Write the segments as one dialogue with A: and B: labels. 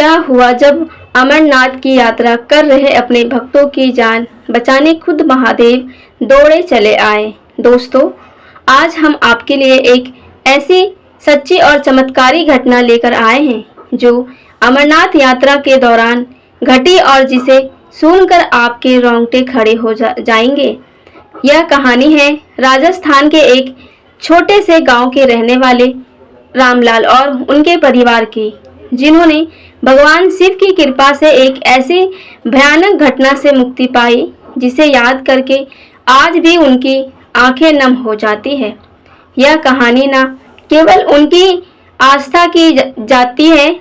A: क्या हुआ जब अमरनाथ की यात्रा कर रहे अपने भक्तों की जान बचाने खुद महादेव दौड़े चले आए। दोस्तों, आज हम आपके लिए एक ऐसी सच्ची और चमत्कारी घटना लेकर आए हैं जो अमरनाथ यात्रा के दौरान घटी और जिसे सुनकर आपके रोंगटे खड़े हो जाएंगे। यह कहानी है राजस्थान के एक छोटे से गांव के रहने वाले रामलाल और उनके परिवार की, जिन्होंने भगवान शिव की कृपा से एक ऐसी भयानक घटना से मुक्ति पाई जिसे याद करके आज भी उनकी आंखें नम हो जाती है। यह कहानी न केवल उनकी आस्था की जाती है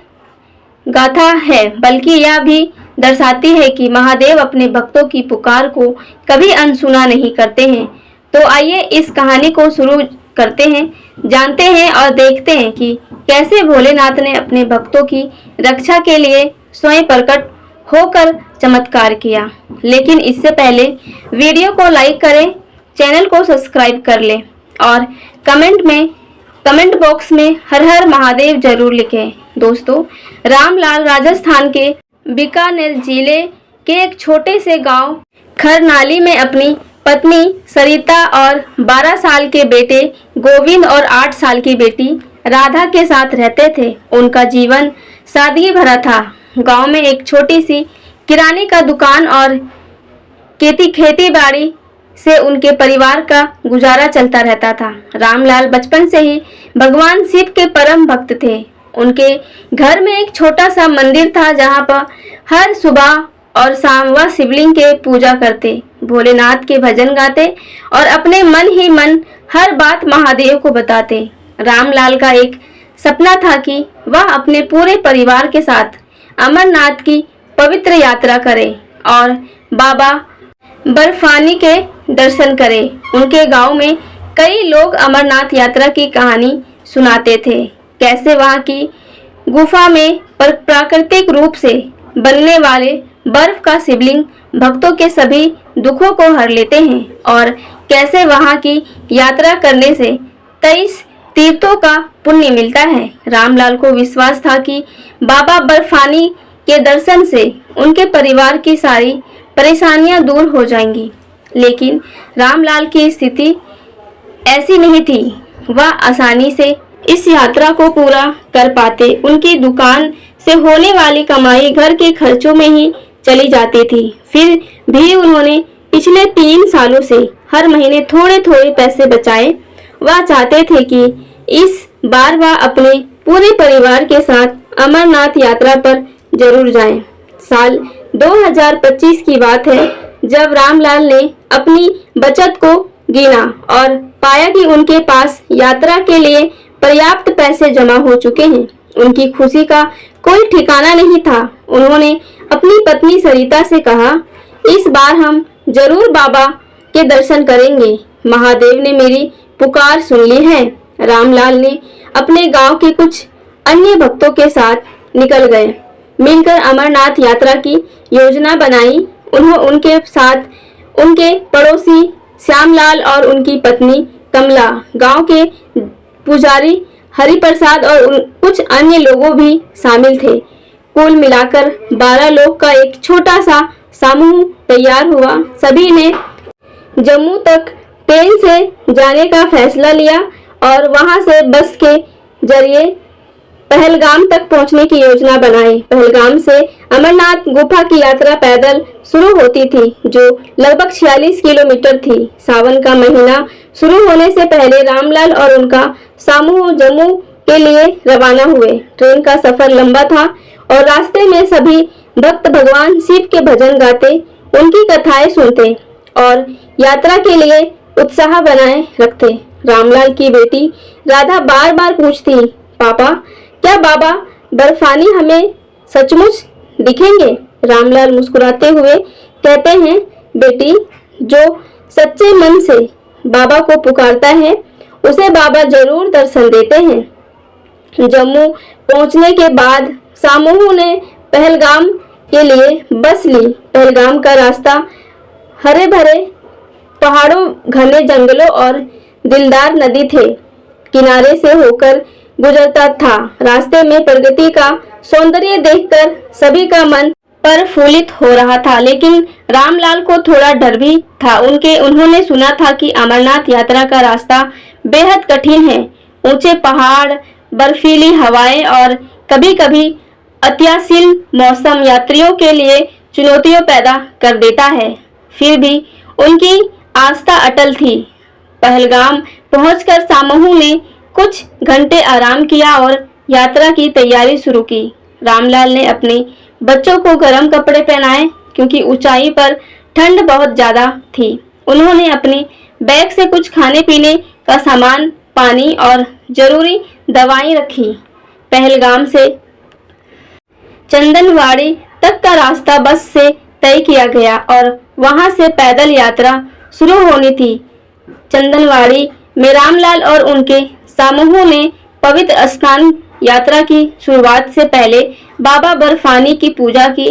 A: गाथा है, बल्कि यह भी दर्शाती है कि महादेव अपने भक्तों की पुकार को कभी अनसुना नहीं करते हैं। तो आइए इस कहानी को शुरू करते हैं, जानते हैं और देखते हैं कि कैसे भोलेनाथ ने अपने भक्तों की रक्षा के लिए स्वयं प्रकट होकर चमत्कार किया। लेकिन इससे पहले वीडियो को लाइक करें, चैनल को सब्सक्राइब कर लें और कमेंट बॉक्स में हर हर महादेव जरूर लिखें। दोस्तों, रामलाल राजस्थान के बीकानेर जिले के एक छोटे से गांव खरनाली में अपनी पत्नी सरिता और 12 साल के बेटे गोविंद और 8 साल की बेटी राधा के साथ रहते थे। उनका जीवन सादगी भरा था। गांव में एक छोटी सी किराने का दुकान और खेती बाड़ी से उनके परिवार का गुजारा चलता रहता था। रामलाल बचपन से ही भगवान शिव के परम भक्त थे। उनके घर में एक छोटा सा मंदिर था जहां पर हर सुबह और शाम वह शिवलिंग के पूजा करते, भोलेनाथ के भजन गाते और अपने मन ही मन हर बात महादेव को बताते। रामलाल का एक सपना था कि वह अपने पूरे परिवार के साथ अमरनाथ की पवित्र यात्रा करे और बाबा बर्फानी के दर्शन करे। उनके गांव में कई लोग अमरनाथ यात्रा की कहानी सुनाते थे, कैसे वहां की गुफा में प्राकृतिक रूप से बनने वाले बर्फ का शिवलिंग भक्तों के सभी दुखों को हर लेते हैं और कैसे वहां की यात्रा करने से 23 तीर्थों का पुण्य मिलता है। रामलाल को विश्वास था कि बाबा बर्फानी के दर्शन से उनके परिवार की सारी परेशानियां दूर हो जाएंगी। लेकिन रामलाल की स्थिति ऐसी नहीं थी, वह आसानी से इस यात्रा को पूरा कर पाते। उनकी दुकान से होने वाली कमाई घर के खर्चों में ही चली जाती थी। फिर भी उन्होंने पिछले 3 सालों से हर महीने थोड़े थोड़े पैसे बचाए। वह चाहते थे कि इस बार वह अपने पूरे परिवार के साथ अमरनाथ यात्रा पर जरूर जाएं। साल 2025 की बात है जब रामलाल ने अपनी बचत को गिना और पाया कि उनके पास यात्रा के लिए पर्याप्त पैसे जमा हो चुके हैं। उनकी खुशी का कोई ठिकाना नहीं था। उन्होंने अपनी पत्नी सरिता से कहा, इस बार हम जरूर बाबा के दर्शन करेंगे। महादेव ने मेरी पुकार सुन ली है। रामलाल ने अपने गांव के कुछ अन्य भक्तों के साथ निकल गए, मिलकर अमरनाथ यात्रा की योजना बनाई। उनके साथ उनके पड़ोसी श्यामलाल और उनकी पत्नी कमला, गांव के पुजारी हरिप्रसाद और कुछ अन्य लोगों भी शामिल थे। कुल मिलाकर 12 लोग का एक छोटा सा समूह तैयार हुआ। सभी ने जम्मू तक ट्रेन से जाने का फैसला लिया और वहां से बस के जरिए पहलगाम तक पहुंचने की योजना बनाई। पहलगाम से अमरनाथ गुफा की यात्रा पैदल शुरू होती थी, जो लगभग 46 किलोमीटर थी। सावन का महीना शुरू होने से पहले रामलाल और उनका समूह जम्मू के लिए रवाना हुए। ट्रेन का सफर लंबा था और रास्ते में सभी भक्त भगवान शिव के भजन गाते, उनकी कथाएं सुनते और यात्रा के लिए उत्साह बनाए रखते। रामलाल की बेटी राधा बार बार पूछती, पापा, क्या बाबा बर्फानी हमें सचमुच दिखेंगे? रामलाल मुस्कुराते हुए कहते हैं, बेटी, जो सच्चे मन से बाबा को पुकारता है उसे बाबा जरूर दर्शन देते हैं। जम्मू पहुंचने के बाद समूह ने पहलगाम के लिए बस ली। पहलगाम का रास्ता हरे भरे पहाड़ों, घने जंगलों और दिलदार नदी थे किनारे से होकर गुजरता था। रास्ते में प्रकृति का सौंदर्य देखकर सभी का मन प्रफुल्लित हो रहा था, लेकिन रामलाल को थोड़ा डर भी था। उन्होंने सुना था कि अमरनाथ यात्रा का रास्ता बेहद कठिन है। ऊंचे पहाड़, बर्फीली हवाएं और कभी-कभी अत्यशील मौसम यात्रियों के लिए चुनौतियां पैदा कर देता है। फिर भी उनकी आस्था अटल थी। पहलगाम पहुंचकर सामूहिक ने कुछ घंटे आराम किया और यात्रा की तैयारी शुरू की। रामलाल ने अपने बच्चों को गर्म कपड़े पहनाए क्योंकि ऊंचाई पर ठंड बहुत ज्यादा थी। उन्होंने अपने बैग से कुछ खाने पीने का सामान, पानी और जरूरी दवाएं रखी। पहलगाम से चंदनवाड़ी तक का रास्ता बस से तय किया गया और वहां से पैदल यात्रा शुरू होनी थी। चंदनवाड़ी में रामलाल और उनके समूह ने पवित्र स्नान यात्रा की शुरुआत से पहले बाबा बर्फानी की पूजा की।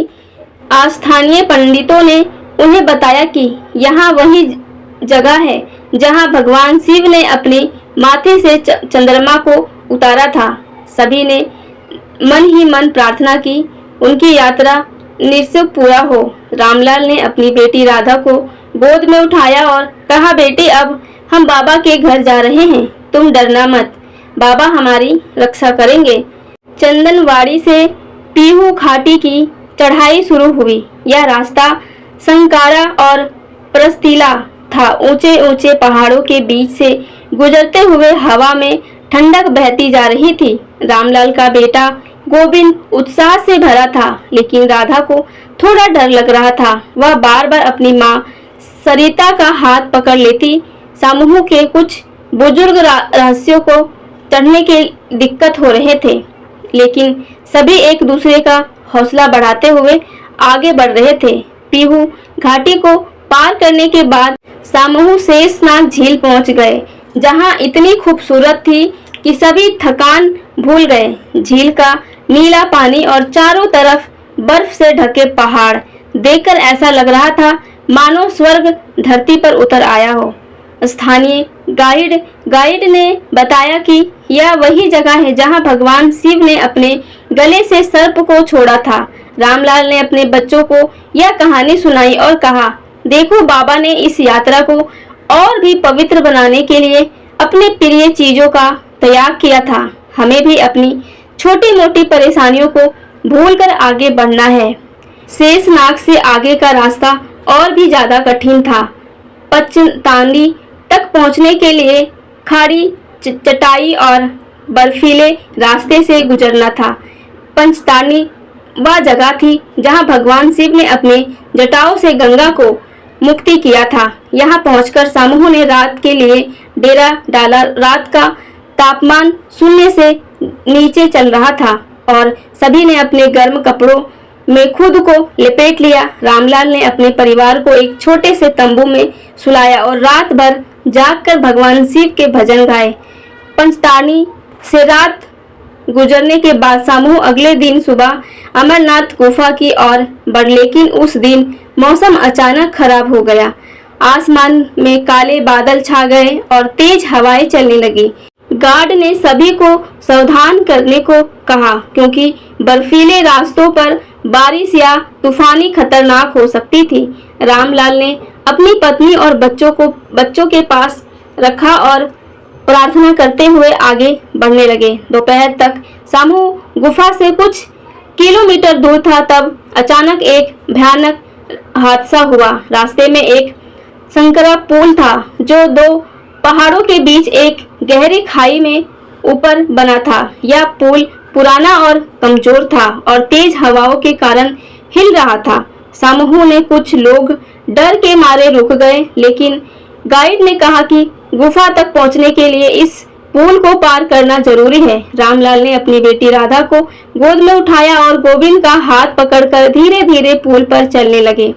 A: स्थानीय पंडितों ने उन्हें बताया कि यहाँ वही जगह है जहाँ भगवान शिव ने अपने माथे से चंद्रमा को उतारा था। सभी ने मन ही मन प्रार्थना की, उनकी यात्रा निश्चित पूरा हो। रामलाल ने अपनी बेटी राधा को गोद में उठाया और कहा, बेटी अब हम बाबा के घर जा रहे हैं, तुम डरना मत, बाबा हमारी रक्षा करेंगे। चंदनवाड़ी से पीहू घाटी की चढ़ाई शुरू हुई। यह रास्ता संकारा और प्रस्तीला था। ऊंचे ऊंचे पहाड़ों के बीच से गुजरते हुए हवा में ठंडक बहती जा रही थी। रामलाल का बेटा गोविंद उत्साह से भरा था, लेकिन राधा को थोड़ा डर लग रहा था। वह बार बार अपनी माँ सरिता का हाथ पकड़ लेती। समूह के कुछ बुजुर्ग रहस्यों को चढ़ने के दिक्कत हो रहे थे, लेकिन सभी एक दूसरे का हौसला बढ़ाते हुए आगे बढ़ रहे थे। पीहू घाटी को पार करने के बाद समूह शेषनाग झील पहुंच गए, जहां इतनी खूबसूरत थी कि सभी थकान भूल गए। झील का नीला पानी और चारों तरफ बर्फ से ढके पहाड़ देखकर ऐसा लग रहा था मानो स्वर्ग धरती पर उतर आया हो। स्थानीय गाइड ने बताया कि यह वही जगह है जहां भगवान शिव ने अपने गले से सर्प को छोड़ा था। रामलाल ने अपने बच्चों को यह कहानी सुनाई और कहा, देखो बाबा ने इस यात्रा को और भी पवित्र बनाने के लिए अपने प्रिय चीजों का त्याग किया था। हमें भी अपनी छोटी मोटी परेशानियों को भूलकर आगे बढ़ना है। शेषनाग से आगे का रास्ता और भी ज्यादा कठिन था। पचतानी तक पहुंचने के लिए खाड़ी, चटाई और बर्फीले रास्ते से गुजरना था। पंचतानी वह जगह थी जहां भगवान शिव ने अपने जटाओं से गंगा को मुक्ति किया था। यहां पहुंचकर समूह ने रात के लिए डेरा डाला। रात का तापमान शून्य से नीचे चल रहा था और सभी ने अपने गर्म कपड़ों में खुद को लपेट लिया। रामलाल ने अपने परिवार को एक छोटे से तंबू में सुलाया और रात भर जागकर भगवान शिव के भजन गाए। पंचतानी से रात गुजरने के बाद समूह अगले दिन सुबह अमरनाथ गुफा की ओर बढ़, लेकिन उस दिन मौसम अचानक खराब हो गया। आसमान में काले बादल छा गए और तेज हवाएं चलने लगी। गार्ड ने सभी को सावधान करने को कहा, क्योंकि बर्फीले रास्तों पर बारिश या तूफानी खतरनाक हो सकती थी। रामलाल ने अपनी पत्नी और बच्चों के पास रखा और प्रार्थना करते हुए आगे बढ़ने लगे। दोपहर तक समूह गुफा से कुछ किलोमीटर दूर था, तब अचानक एक भयानक हादसा हुआ। रास्ते में एक संकरा पुल था जो दो पहाड़ों के बीच एक गहरी खाई में ऊपर बना था। यह पुल पुराना और कमजोर था और तेज हवाओं के कारण हिल रहा था। समूह ने कुछ लोग डर के मारे रुक गए, लेकिन गाइड ने कहा कि गुफा तक पहुंचने के लिए इस पुल को पार करना जरूरी है। रामलाल ने अपनी बेटी राधा को गोद में उठाया और गोविंद का हाथ पकड़कर धीरे धीरे पुल पर चलने लगे।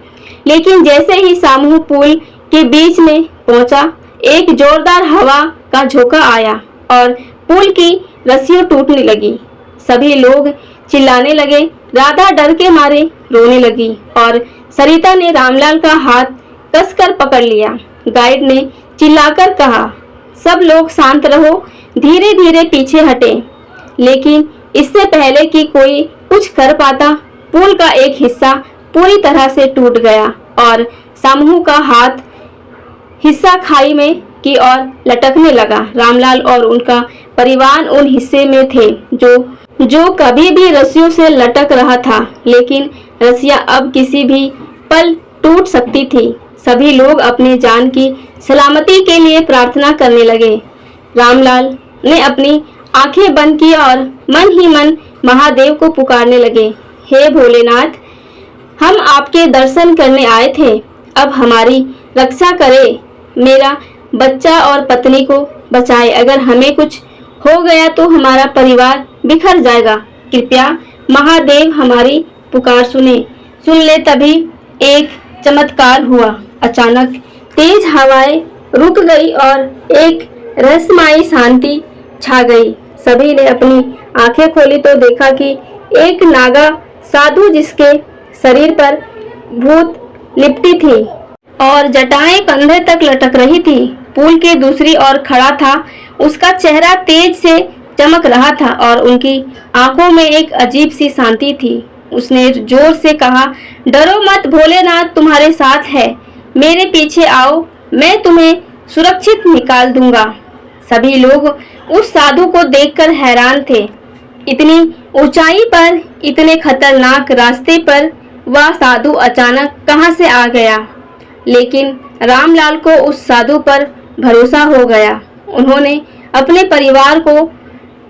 A: लेकिन जैसे ही समूह पुल के बीच में पहुंचा, एक जोरदार हवा का झोंका आया और पुल की रस्सियां टूटने लगी। सभी लोग चिल्लाने लगे। राधा डर के मारे रोने लगी और सरिता ने रामलाल का हाथ कसकर पकड़ लिया। गाइड ने चिल्लाकर कहा, सब लोग शांत रहो, धीरे धीरे पीछे हटे। लेकिन इससे पहले कि कोई कुछ कर पाता। पुल का एक हिस्सा पूरी तरह से टूट गया और सामू का हाथ हिस्सा खाई में की ओर लटकने लगा। रामलाल और उनका परिवार उन हिस्से में थे जो कभी भी रस्सियों से लटक रहा था, लेकिन रस्सियां अब किसी भी पल टूट सकती थी। सभी लोग अपने जान की सलामती के लिए प्रार्थना करने लगे। रामलाल ने अपनी आंखें बंद की और मन ही मन महादेव को पुकारने लगे, हे भोलेनाथ, हम आपके दर्शन करने आए थे, अब हमारी रक्षा करें, मेरा बच्चा और पत्नी को बचाए। अगर हमें कुछ हो गया तो हमारा परिवार बिखर जाएगा। कृपया महादेव हमारी पुकार सुन ले। तभी एक चमत्कार हुआ। अचानक तेज हवाएं रुक गई और एक रहस्यमयी शांति छा गई। सभी ने अपनी आंखें खोली तो देखा कि एक नागा साधु, जिसके शरीर पर भूत लिपटी थी और जटाएं कंधे तक लटक रही थी, पुल के दूसरी ओर खड़ा था। उसका चेहरा तेज से चमक रहा था और उनकी आंखों में एक अजीब सी शांति थी। उसने जोर से कहा, डरो मत, भोलेनाथ तुम्हारे साथ है, मेरे पीछे आओ, मैं तुम्हें सुरक्षित निकाल दूंगा। सभी लोग उस साधु को देखकर हैरान थे। इतनी ऊंचाई पर, इतने खतरनाक रास्ते पर वह साधु अचानक कहां से आ गया? लेकिन रामलाल को उस साधु पर भरोसा हो गया। उन्होंने अपने परिवार को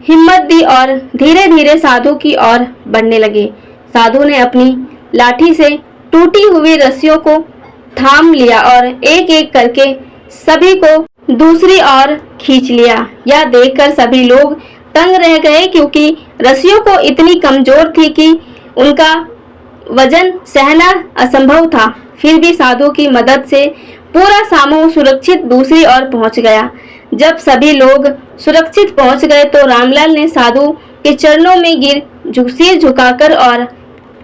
A: हिम्मत दी और धीरे धीरे साधु की ओर बढ़ने लगे। साधु ने अपनी लाठी से टूटी हुई रस्सियों को थाम लिया और एक एक करके सभी को दूसरी ओर खींच लिया। यह देखकर सभी लोग तंग रह गए, क्योंकि रस्सियों को इतनी कमजोर थी कि उनका वजन सहना असंभव था। फिर भी साधु की मदद से पूरा समूह सुरक्षित दूसरी ओर पहुंच गया। जब सभी लोग सुरक्षित पहुंच गए तो रामलाल ने साधु के चरणों में सिर झुकाकर और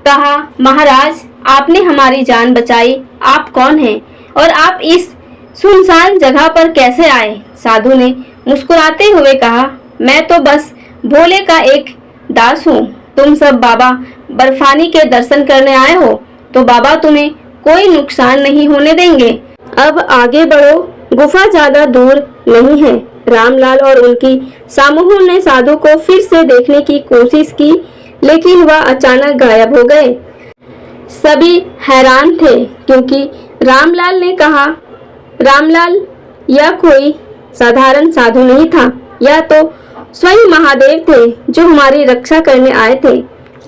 A: कहा, महाराज, आपने हमारी जान बचाई, आप कौन हैं और आप इस सुनसान जगह पर कैसे आए? साधु ने मुस्कुराते हुए कहा, मैं तो बस भोले का एक दास हूँ। तुम सब बाबा बर्फानी के दर्शन करने आए हो तो बाबा तुम्हें कोई नुकसान नहीं होने देंगे। अब आगे बढ़ो, गुफा ज्यादा दूर नहीं है। रामलाल और उनकी समूह ने साधु को फिर से देखने की कोशिश की, लेकिन वह अचानक गायब हो गए। सभी हैरान थे, क्योंकि रामलाल ने कहा, रामलाल, यह कोई साधारण साधु नहीं था, यह तो स्वयं महादेव थे जो हमारी रक्षा करने आए थे।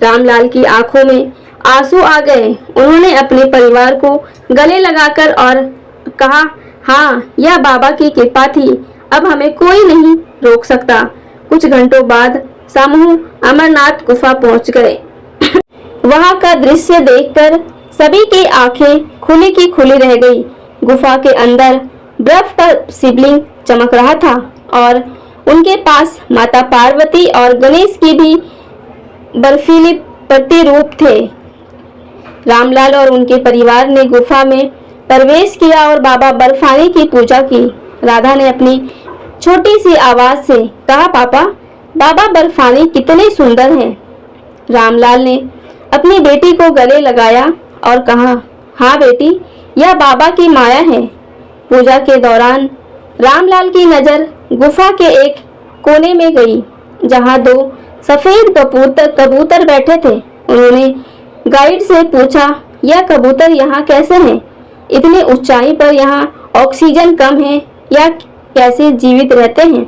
A: रामलाल की आंखों में आंसू आ गए। उन्होंने अपने परिवार को गले लगाकर और कहा, हाँ, यह बाबा की कृपा थी, अब हमें कोई नहीं रोक सकता। कुछ घंटों बाद समूह अमरनाथ गुफा पहुंच गए। वहां का दृश्य देखकर सभी की आंखें खुली की खुली रह गई। गुफा के अंदर बर्फ का शिवलिंग चमक रहा था और उनके पास माता पार्वती और गणेश की भी बर्फीली प्रतिरूप थे। रामलाल और उनके परिवार ने गुफा में प्रवेश किया और बाबा बर्फानी की पूजा की। राधा ने अपनी छोटी सी आवाज से कहा, पापा, बाबा बर्फानी कितने सुंदर हैं। रामलाल ने अपनी बेटी को गले लगाया और कहा, हाँ बेटी, यह बाबा की माया है। पूजा के दौरान रामलाल की नजर गुफा के एक कोने में गई, जहां दो सफेद कबूतर बैठे थे। उन्होंने गाइड से पूछा, यह कबूतर यहाँ कैसे हैं? इतनी ऊंचाई पर यहाँ ऑक्सीजन कम है या कैसे जीवित रहते हैं?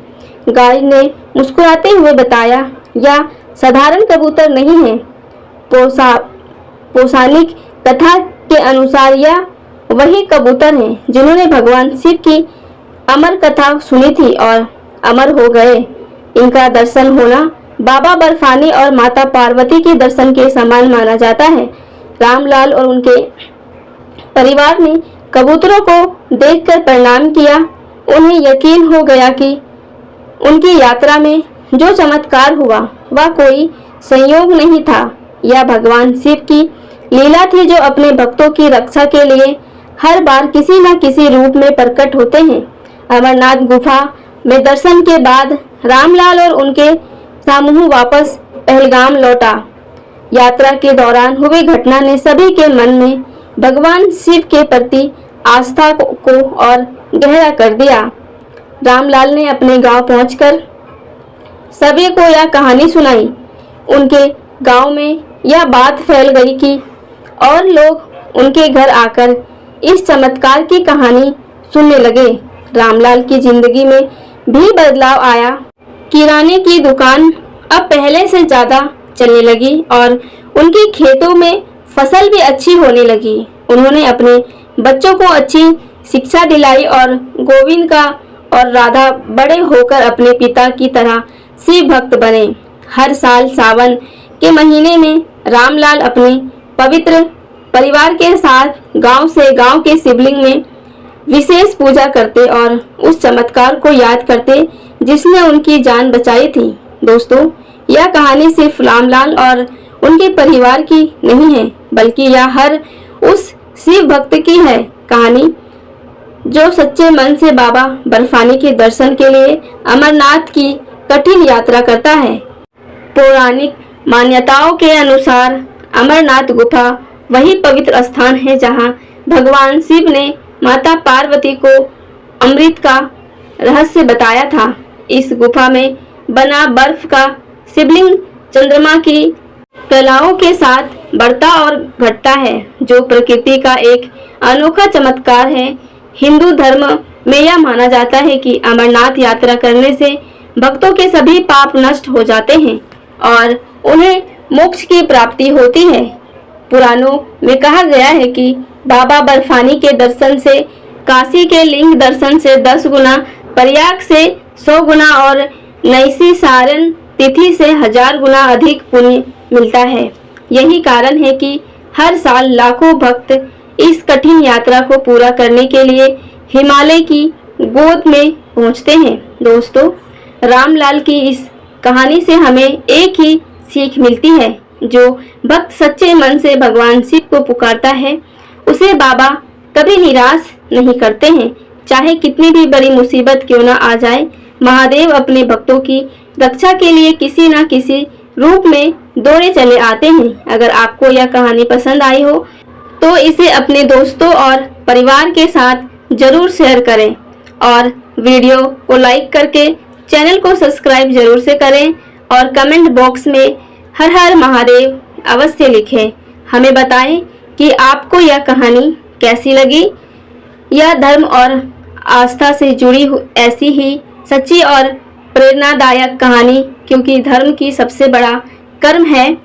A: गाइड ने मुस्कुराते हुए बताया, यह साधारण कबूतर नहीं है। पौराणिक कथा के अनुसार यह वही कबूतर हैं जिन्होंने भगवान शिव की अमर कथा सुनी थी और अमर हो गए। इनका दर्शन होना बाबा बर्फानी और माता पार्वती के दर्शन के समान माना जाता है। रामलाल और उनके परिवार ने कबूतरों को देखकर प्रणाम किया। उन्हें यकीन हो गया कि उनकी यात्रा में जो चमत्कार हुआ वह कोई संयोग नहीं था, यह भगवान शिव की लीला थी, जो अपने भक्तों की रक्षा के लिए हर बार किसी न किसी रूप में प्रकट होते हैं। अमरनाथ गुफा में दर्शन के बाद रामलाल और उनके समूह वापस पहलगाम लौटा। यात्रा के दौरान हुई घटना ने सभी के मन में भगवान शिव के प्रति आस्था को और गहरा कर दिया। रामलाल ने अपने गांव पहुंचकर सभी को यह कहानी सुनाई। उनके गांव में यह बात फैल गई कि और लोग उनके घर आकर इस चमत्कार की कहानी सुनने लगे। रामलाल की जिंदगी में भी बदलाव आया। किराने की दुकान अब पहले से ज्यादा चलने लगी और उनके खेतों में फसल भी अच्छी होने लगी। उन्होंने अपने बच्चों को अच्छी शिक्षा दिलाई और गोविंद का और राधा बड़े होकर अपने पिता की तरह शिव भक्त बने। हर साल सावन के महीने में रामलाल अपने पवित्र परिवार के साथ गांव से गांव के शिवलिंग में विशेष पूजा करते और उस चमत्कार को याद करते जिसने उनकी जान बचाई थी। दोस्तों, यह कहानी सिर्फ रामलाल और उनके परिवार की नहीं है, बल्कि यह हर उस शिव भक्त की है कहानी जो सच्चे मन से बाबा बर्फानी के दर्शन के लिए अमरनाथ की कठिन यात्रा करता है। पौराणिक मान्यताओं के अनुसार अमरनाथ गुफा वही पवित्र स्थान है जहां भगवान शिव ने माता पार्वती को अमृत का रहस्य बताया था। इस गुफा में बना बर्फ का शिवलिंग चंद्रमा की कलाओं के साथ बढ़ता और घटता है, जो प्रकृति का एक अनोखा चमत्कार है। हिंदू धर्म में यह माना जाता है कि अमरनाथ यात्रा करने से भक्तों के सभी पाप नष्ट हो जाते हैं और उन्हें मोक्ष की प्राप्ति होती है। पुराणों में कहा गया है कि बाबा बर्फानी के दर्शन से काशी के लिंग दर्शन से 10 गुना, प्रयाग से 100 गुना और नैसी सारण तिथि से 1000 गुना अधिक पुण्य मिलता है। यही कारण है कि हर साल लाखों भक्त इस कठिन यात्रा को पूरा करने के लिए हिमालय की गोद में पहुंचते हैं। दोस्तों, रामलाल की इस कहानी से हमें एक ही सीख मिलती है, जो भक्त सच्चे मन से भगवान शिव को पुकारता है उसे बाबा कभी निराश नहीं करते हैं। चाहे कितनी भी बड़ी मुसीबत क्यों न आ जाए, महादेव अपने भक्तों की रक्षा के लिए किसी न किसी रूप में दौड़े चले आते हैं। अगर आपको यह कहानी पसंद आई हो तो इसे अपने दोस्तों और परिवार के साथ जरूर शेयर करें और वीडियो को लाइक करके चैनल को सब्सक्राइब जरूर से करें और कमेंट बॉक्स में हर हर महादेव अवश्य लिखें। हमें बताएं कि आपको यह कहानी कैसी लगी। यह धर्म और आस्था से जुड़ी ऐसी ही सच्ची और प्रेरणादायक कहानी, क्योंकि धर्म की सबसे बड़ा कर्म है